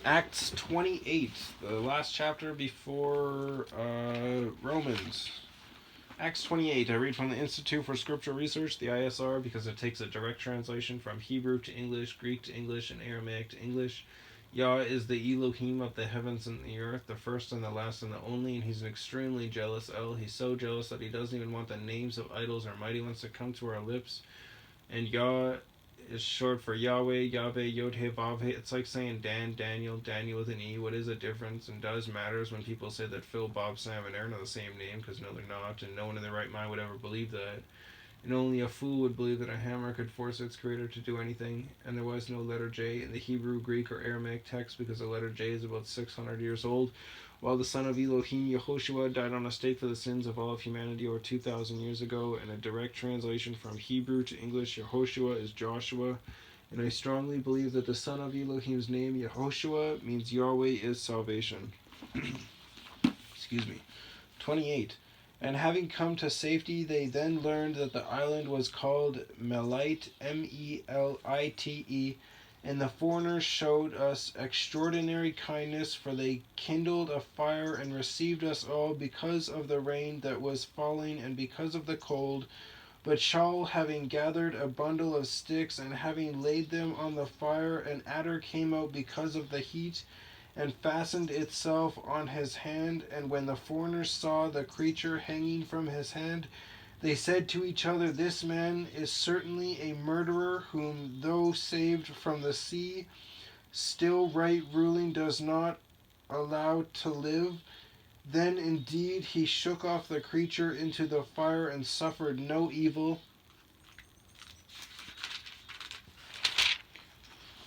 Acts 28, the last chapter before Romans. Acts 28, I read from the Institute for Scriptural Research, the ISR, because it takes a direct translation from Hebrew to English, Greek to English, and Aramaic to English. Yah is the Elohim of the heavens and the earth, the first and the last and the only, and he's an extremely jealous El. He's so jealous that he doesn't even want the names of idols or mighty ones to come to our lips. And Yah is short for YahWeh, Yahweh, Yod-He, Vav-He. It's like saying Dan, Daniel, Daniel with an E. What is the difference? And does matters when people say that Phil, Bob, Sam, and Aaron are the same name, because no, they're not, and no one in their right mind would ever believe that. And only a fool would believe that a hammer could force its creator to do anything, and there was no letter J in the Hebrew, Greek, or Aramaic text, because the letter J is about 600 years old, while the son of Elohim, Yehoshua, died on a stake for the sins of all of humanity over 2,000 years ago, and a direct translation from Hebrew to English, Yehoshua is Joshua, and I strongly believe that the son of Elohim's name, Yehoshua, means Yahweh is salvation. Excuse me. 28. And having come to safety, they then learned that the island was called Melite, Melite, and the foreigners showed us extraordinary kindness, for they kindled a fire and received us all because of the rain that was falling and because of the cold. But Shaul, having gathered a bundle of sticks and having laid them on the fire, an adder came out because of the heat, and fastened itself on his hand. And when the foreigners saw the creature hanging from his hand, they said to each other, "This man is certainly a murderer, whom, though saved from the sea, still right ruling does not allow to live." Then indeed he shook off the creature into the fire and suffered no evil.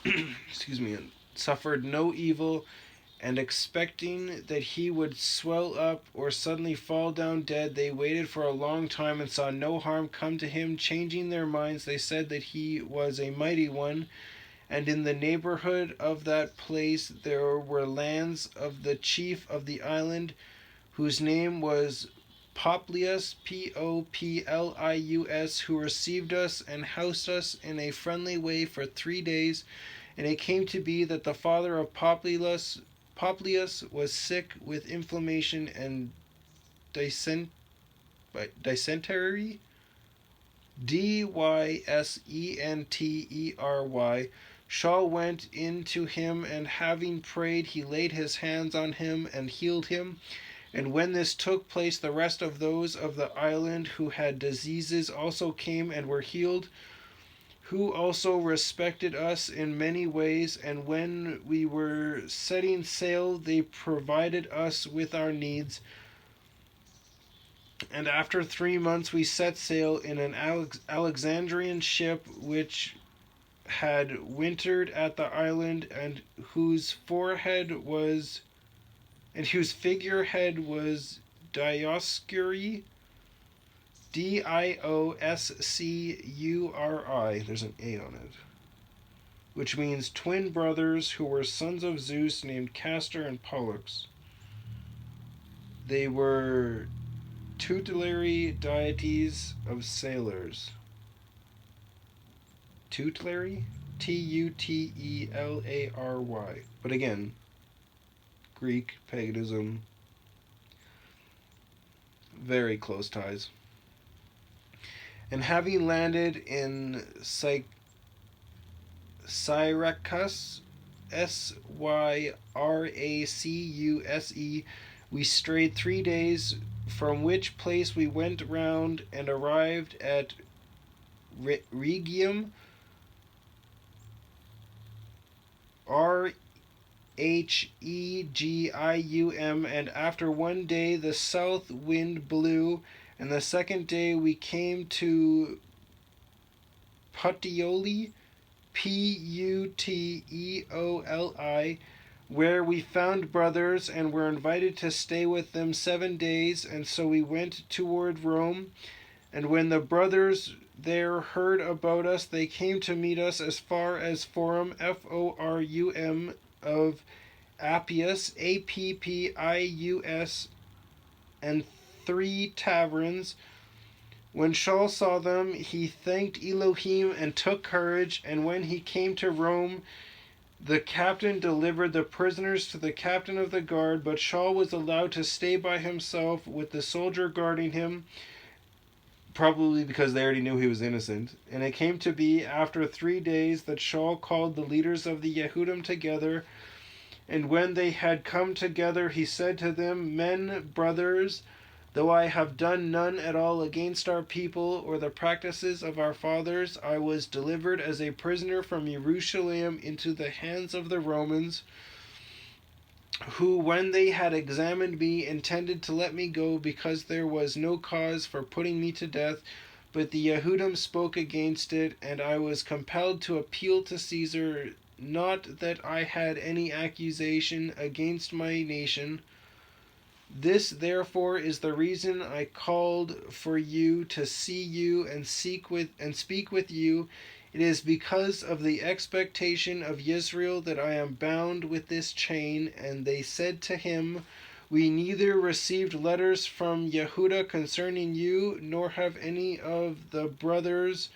Excuse me, and suffered no evil, and expecting that he would swell up or suddenly fall down dead, they waited for a long time and saw no harm come to him. Changing their minds, they said that he was a mighty one. And in the neighborhood of that place there were lands of the chief of the island, whose name was Poplius, Poplius, who received us and housed us in a friendly way for 3 days. And it came to be that the father of Poplius was sick with inflammation and dysentery. Dysentery. Shaul went in to him, and having prayed, he laid his hands on him and healed him. And when this took place, the rest of those of the island who had diseases also came and were healed, who also respected us in many ways. And when we were setting sail, they provided us with our needs. And after 3 months we set sail in an Alexandrian ship which had wintered at the island, and whose figurehead was Dioscuri, Dioscuri. There's an A on it, which means twin brothers who were sons of Zeus, named Castor and Pollux. They were tutelary deities of sailors. Tutelary? Tutelary. But again, Greek, paganism, very close ties. And having landed in Syracuse, Syracuse, we strayed 3 days, from which place we went round and arrived at Rhegium, Rhegium, and after 1 day the south wind blew, and the second day we came to Puteoli, Puteoli, where we found brothers and were invited to stay with them 7 days, and so we went toward Rome. And when the brothers there heard about us, they came to meet us as far as Forum, Forum, of Appius, Appius, and 3 taverns. When Shaul saw them, he thanked Elohim and took courage, and when he came to Rome, The captain delivered the prisoners to the captain of the guard, but Shaul was allowed to stay by himself with the soldier guarding him, probably because they already knew he was innocent. And it came to be after 3 days that Shaul called the leaders of the Yehudim together, and when they had come together, he said to them, Men, brothers, though I have done none at all against our people or the practices of our fathers, I was delivered as a prisoner from Jerusalem into the hands of the Romans, who, when they had examined me, intended to let me go, because there was no cause for putting me to death. But the Yehudim spoke against it, and I was compelled to appeal to Caesar, not that I had any accusation against my nation. This, therefore, is the reason I called for you to see you and speak with you. It is because of the expectation of Israel that I am bound with this chain. And they said to him, We neither received letters from Yehuda concerning you, nor have any of the brothers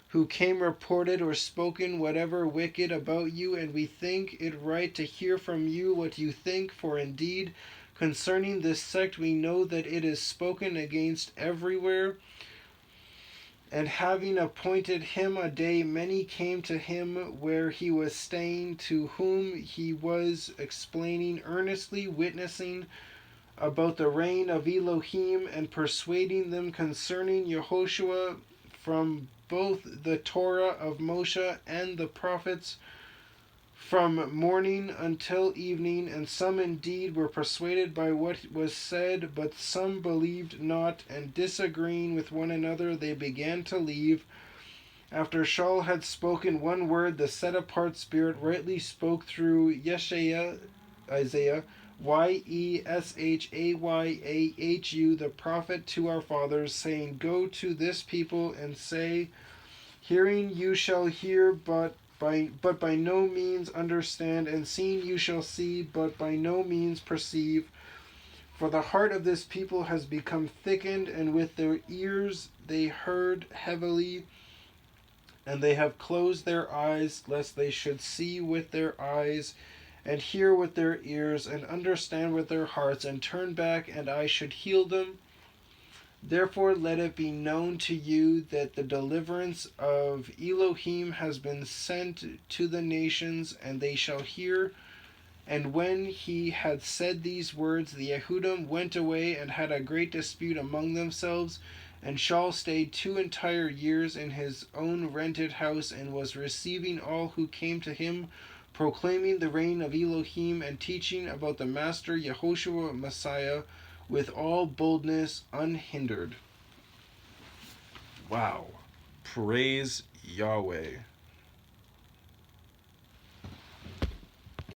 who came reported or spoken whatever wicked about you, and we think it right to hear from you what you think, for indeed concerning this sect we know that it is spoken against everywhere. And having appointed him a day, many came to him where he was staying, to whom he was explaining earnestly, witnessing about the reign of Elohim, and persuading them concerning Yehoshua from both the Torah of Moshe and the prophets, from morning until evening. And some indeed were persuaded by what was said, but some believed not, and disagreeing with one another, they began to leave. After Shaul had spoken one word, the set-apart spirit rightly spoke through Isaiah, Yeshayyahu, the prophet, to our fathers, saying, Go to this people and say, Hearing you shall hear, but by no means understand, and seeing you shall see, but by no means perceive. For the heart of this people has become thickened, and with their ears they heard heavily, and they have closed their eyes, lest they should see with their eyes, and hear with their ears, and understand with their hearts, and turn back, and I should heal them. Therefore let it be known to you that the deliverance of Elohim has been sent to the nations, and they shall hear. And when he had said these words, the Yehudim went away and had a great dispute among themselves. And Shaul stayed 2 entire years in his own rented house, and was receiving all who came to him, proclaiming the reign of Elohim, and teaching about the Master Yehoshua Messiah, with all boldness, unhindered. Wow. Praise Yahweh.